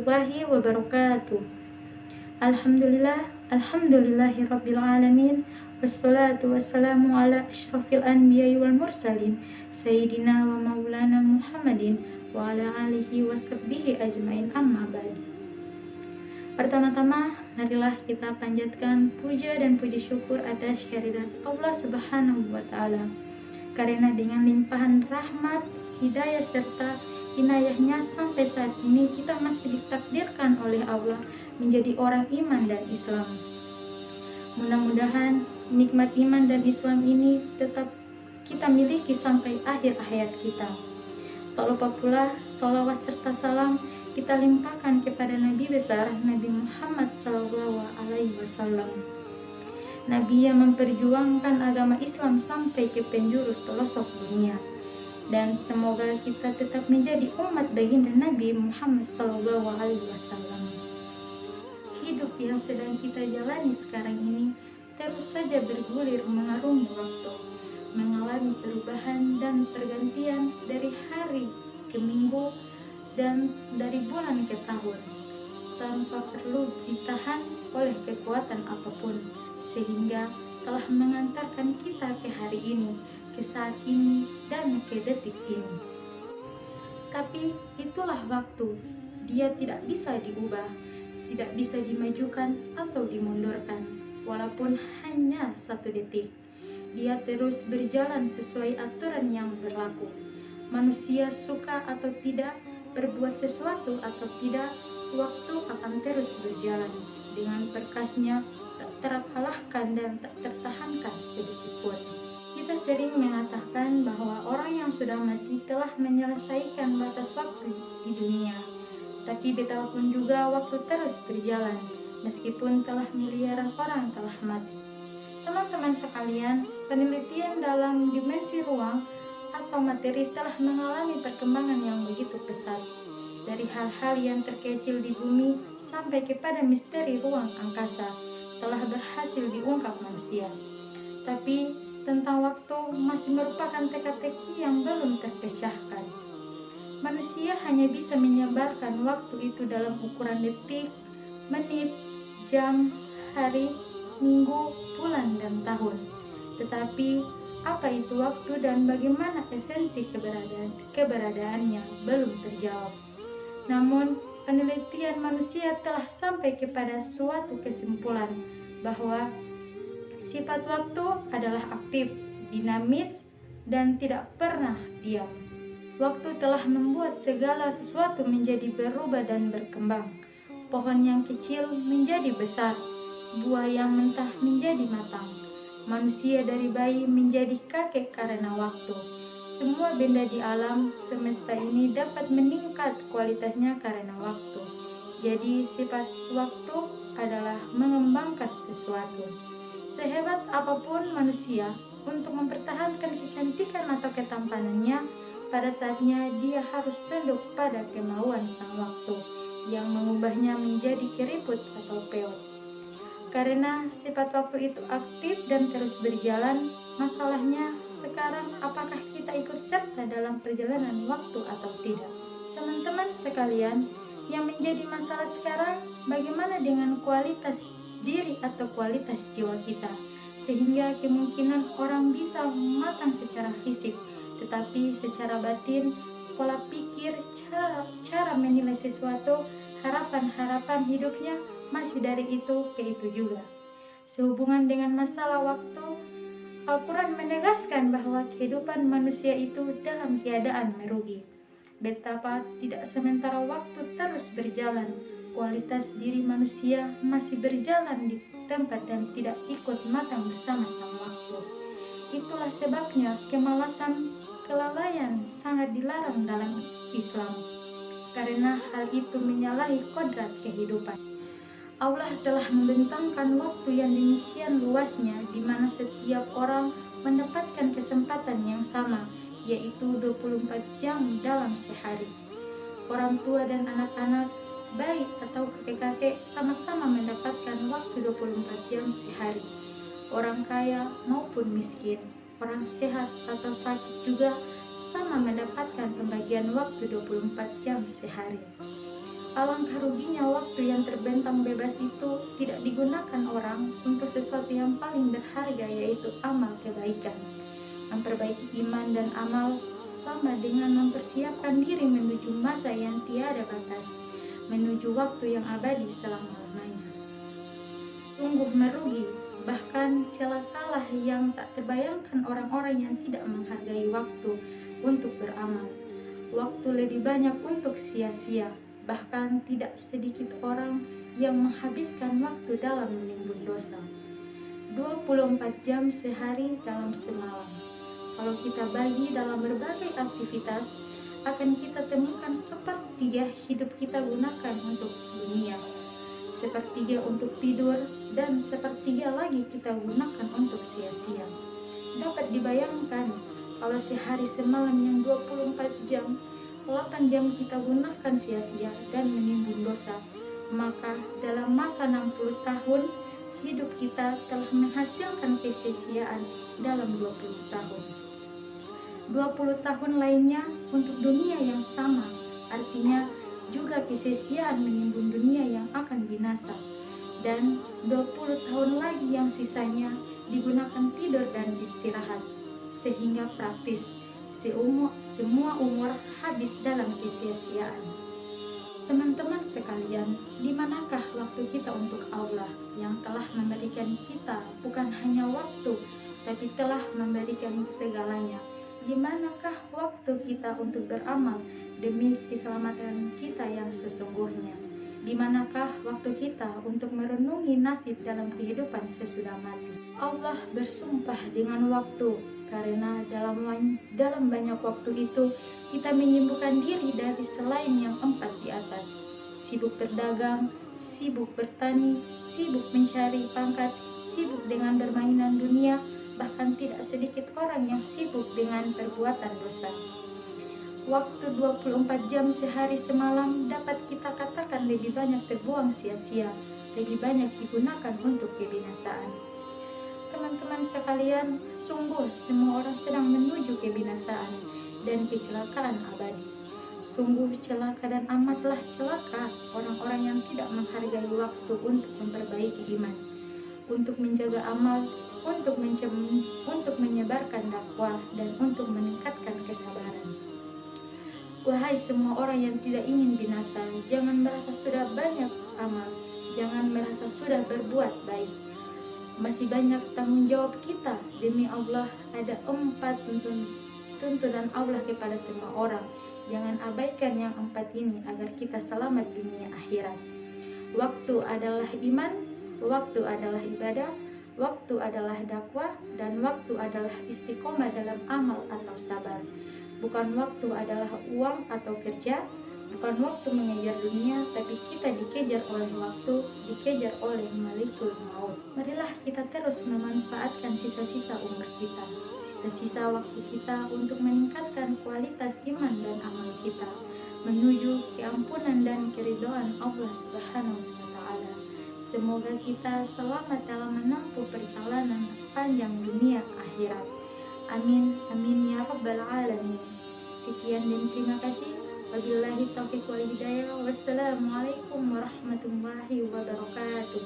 warahmatullahi wabarakatuh. Alhamdulillahirabbil alamin. Wassalatu wassalamu ala asyrafil anbiya'i wal mursalin sayyidina wa maulana Muhammadin wa ala alihi wa sahbihi ajmain, amma ba'du. Pertama-tama, marilah kita panjatkan puja dan puji syukur atas kehadirat Allah Subhanahu wa taala. Karena dengan limpahan rahmat, hidayah serta inayahnya sampai saat ini kita masih ditakdirkan oleh Allah menjadi orang iman dan Islam. Mudah-mudahan nikmat iman dan Islam ini tetap kita miliki sampai akhir hayat kita. Tak lupa pula sholawat serta salam kita limpahkan kepada Nabi besar Nabi Muhammad SAW, Nabi yang memperjuangkan agama Islam sampai ke penjuru pelosok dunia. Dan semoga kita tetap menjadi umat baginda Nabi Muhammad SAW. Hidup yang sedang kita jalani sekarang ini terus saja bergulir mengarungi waktu, mengalami perubahan dan pergantian dari hari ke minggu dan dari bulan ke tahun, tanpa perlu ditahan oleh kekuatan apapun, sehingga telah mengantarkan kita ke hari ini, ke saat ini, dan ke detik ini. Tapi itulah waktu, dia tidak bisa diubah, tidak bisa dimajukan atau dimundurkan, walaupun hanya 1 detik. Dia terus berjalan sesuai aturan yang berlaku. Manusia suka atau tidak, berbuat sesuatu atau tidak, waktu akan terus berjalan dengan perkasnya, tak terkalahkan dan tak tertahankan sedikitpun. Kita sering mengatakan bahwa orang yang sudah mati telah menyelesaikan batas waktu di dunia. Tapi betapapun juga waktu terus berjalan, meskipun telah miliaran orang telah mati. Teman-teman sekalian, penelitian dalam dimensi ruang atau materi telah mengalami perkembangan yang begitu pesat. Dari hal-hal yang terkecil di bumi sampai kepada misteri ruang angkasa telah berhasil diungkap manusia. Tapi tentang waktu masih merupakan teka-teki yang belum terpecahkan. Manusia hanya bisa menyebarkan waktu itu dalam ukuran detik, menit, jam, hari, minggu, bulan, dan tahun. Tetapi apa itu waktu dan bagaimana esensi keberadaannya belum terjawab. Namun penelitian manusia telah sampai kepada suatu kesimpulan bahwa sifat waktu adalah aktif, dinamis, dan tidak pernah diam. Waktu telah membuat segala sesuatu menjadi berubah dan berkembang. Pohon yang kecil menjadi besar, buah yang mentah menjadi matang, manusia dari bayi menjadi kakek karena waktu. Semua benda di alam semesta ini dapat meningkat kualitasnya karena waktu. Jadi sifat waktu adalah mengembangkan sesuatu. Sehebat apapun manusia untuk mempertahankan kecantikan atau ketampanannya, pada saatnya dia harus tunduk pada kemauan sang waktu yang mengubahnya menjadi keriput atau peot. Karena sifat waktu itu aktif dan terus berjalan, masalahnya sekarang apakah kita ikut serta dalam perjalanan waktu atau tidak? Teman-teman sekalian, yang menjadi masalah sekarang bagaimana dengan kualitas diri atau kualitas jiwa kita, sehingga kemungkinan orang bisa matang secara fisik, tetapi secara batin, pola pikir, cara menilai sesuatu, harapan-harapan hidupnya masih dari itu ke itu juga. Sehubungan dengan masalah waktu, Al-Quran menegaskan bahwa kehidupan manusia itu dalam keadaan merugi. Betapa tidak sementara waktu terus berjalan, kualitas diri manusia masih berjalan di tempat dan tidak ikut matang bersama sang waktu. Itulah sebabnya kemalasan, kelalaian sangat dilarang dalam Islam, karena hal itu menyalahi kodrat kehidupan. Allah telah membentangkan waktu yang demikian luasnya, di mana setiap orang mendapatkan kesempatan yang sama, yaitu 24 jam dalam sehari. Orang tua dan anak-anak, baik atau kakek-kakek, sama-sama mendapatkan waktu 24 jam sehari. Orang kaya maupun miskin, orang sehat atau sakit juga sama mendapatkan pembagian waktu 24 jam sehari. Alangkah ruginya waktu yang terbentang bebas itu tidak digunakan orang untuk sesuatu yang paling berharga, yaitu amal kebaikan. Memperbaiki iman dan amal sama dengan mempersiapkan diri menuju masa yang tiada batas, menuju waktu yang abadi selama-lamanya. Sungguh merugi, bahkan celakalah yang tak terbayangkan orang-orang yang tidak menghargai waktu untuk beramal. Waktu lebih banyak untuk sia-sia. Bahkan tidak sedikit orang yang menghabiskan waktu dalam menimbun dosa. 24 jam sehari dalam semalam. Kalau kita bagi dalam berbagai aktivitas, akan kita temukan sepertiga hidup kita gunakan untuk dunia, sepertiga untuk tidur, dan sepertiga lagi kita gunakan untuk sia-sia. Dapat dibayangkan kalau sehari semalam yang 24 jam, 8 jam kita gunakan sia-sia dan menimbun dosa, maka dalam masa 60 tahun hidup kita telah menghasilkan kesia-siaan dalam 20 tahun. 20 tahun lainnya untuk dunia yang sama, artinya juga kesia-siaan menimbun dunia yang akan binasa. Dan 20 tahun lagi yang sisanya digunakan tidur dan istirahat, sehingga praktis semua umur habis dalam kesia-siaan. Teman-teman sekalian, di manakah waktu kita untuk Allah yang telah memberikan kita bukan hanya waktu, tapi telah memberikan segalanya? Di manakah waktu kita untuk beramal demi keselamatan kita yang sesungguhnya? Di manakah waktu kita untuk merenungi nasib dalam kehidupan sesudah mati? Allah bersumpah dengan waktu, karena dalam banyak waktu itu kita menyibukkan diri dari selain yang 4 di atas. Sibuk berdagang, sibuk bertani, sibuk mencari pangkat, sibuk dengan permainan dunia, bahkan tidak sedikit orang yang sibuk dengan perbuatan dosa. Waktu 24 jam sehari semalam dapat kita katakan lebih banyak terbuang sia-sia, lebih banyak digunakan untuk kebinasaan. Teman-teman sekalian, sungguh semua orang sedang menuju kebinasaan dan kecelakaan abadi. Sungguh celaka dan amatlah celaka orang-orang yang tidak menghargai waktu untuk memperbaiki iman, untuk menjaga amal, untuk menyebarkan dakwah, dan untuk meningkatkan kesabaran. Wahai semua orang yang tidak ingin binasa, jangan merasa sudah banyak amal, jangan merasa sudah berbuat baik. Masih banyak tanggung jawab kita. Demi Allah, ada 4 tuntunan Allah kepada semua orang. Jangan abaikan yang 4 ini agar kita selamat dunia akhirat. Waktu adalah iman, waktu adalah ibadah, waktu adalah dakwah, dan waktu adalah istiqomah dalam amal atau sabar. Bukan waktu adalah uang atau kerja, bukan waktu mengejar dunia, tapi kita dikejar oleh waktu, dikejar oleh Malikul Maut. Marilah kita terus memanfaatkan sisa-sisa umur kita, sisa waktu kita untuk meningkatkan kualitas iman dan amal kita, menuju keampunan dan keridhaan Allah Subhanahu wa Ta'ala. Semoga kita selamat dalam menempuh perjalanan panjang dunia akhirat. Amin, amin ya rabbal alamin. Sekian dan terima kasih. Wabillahi taufiq wal hidayah. Wassalamualaikum warahmatullahi wabarakatuh.